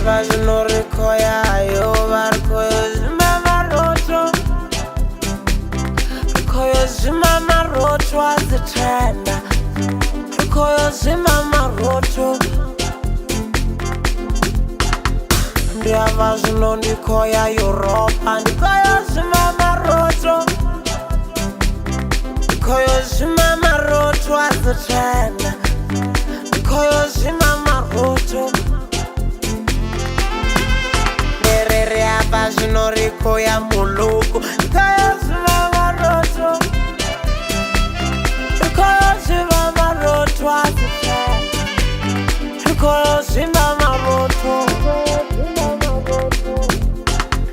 Vazinorikoya yo varikoyo zimama roto. Rikoyo zimama roto azitenda. Rikoyo zimama roto. Ndia vazinondikoya Europa. Ndikoyo zimama roto. Rikoyo zimama roto azitenda. Rikoyo zimama roto. Vazinorikoya muluku. Rikoyo zimama roto. Rikoyo zimama roto azitenda. Rikoyo zimama roto.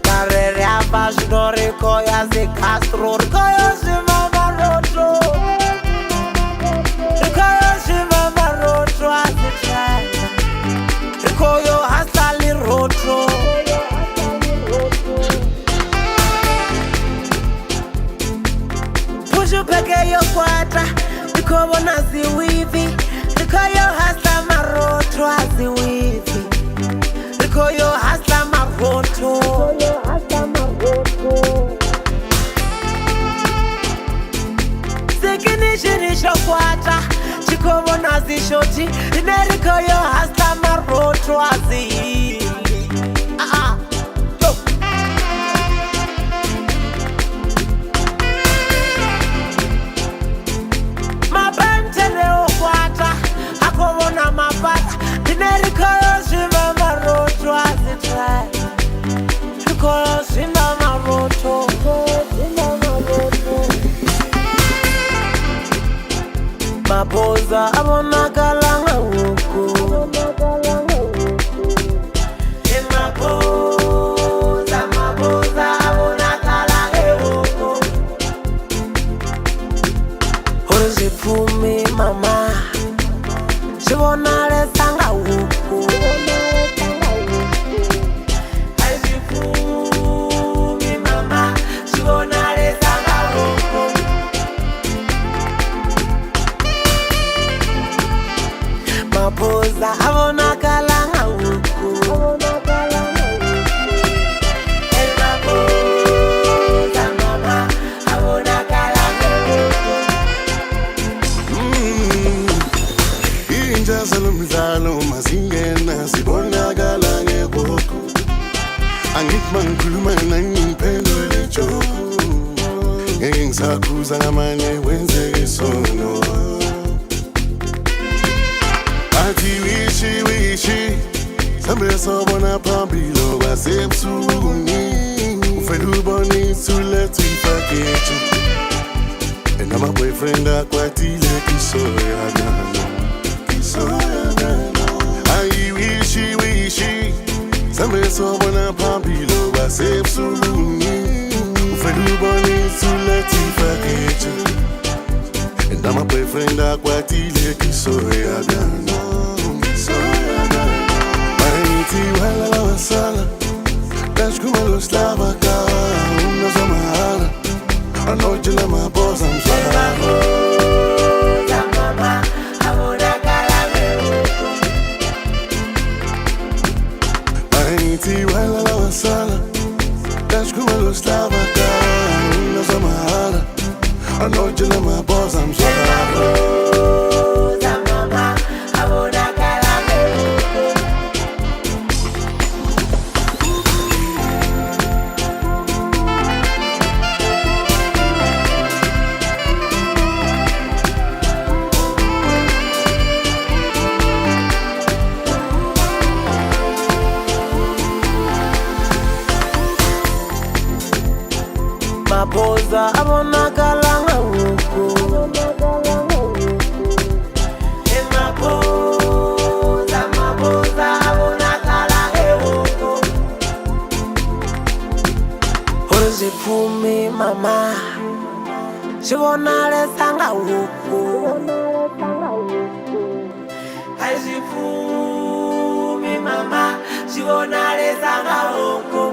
Kareria vazinorikoya zikastro. Rikoyo zimama roto. Rikoyo zimama roto azitenda. Rikoyo hasali roto. Peke yo kwata, nikobona ziwivi. Rikoyo hasa maroto aziwivi. Rikoyo hasa maroto. Sikinishirisho kwata, chikobona zishoti. Rikoyo hasa maroto aziwivi. Rikoyo zimama roto azitenda. Rikoyo zimama roto. Mapoza abonakala ngawuku. Mapoza abonakala ngawuku. Orizipumi mama. Sibonale sanga wuku. Azifumi mama. Sibonale sanga wuku. Mapoza abonakala nga wuku. Mapoza mama abonakala nga wuku. Zalumzalo mazingena sibonakala ngebuku. Angikumangikhuluma nangiphendule joku. Ngeke ngisakhuza ngamanye wenzeke isono. Athi wishi sambe sobona phambili kwasebusuku. Ufela ubona ithulethu ipakethi. And my boyfriend akwatile kisoyakana. I wishi sambe sobona phambili kwasebusuku. Ufela ubona ithulethu ipakethi. And my boyfriend akwatile kisoyakana. Maiti wala la wasala. Kashkumalo slava ka unazo mahala. Anoche la maposa msala. Mama abonakala ngewuku. Maiti wala la wasala. Kashkumalo slava ka unazo mahala. Anoche la maposa msala. Mapoza abonakala nga wuku. Mapoza abonakala ngewuku. Orizipumi mama. Sibonale sanga wuku. Azipumi mama. Sibonale sanga wuku.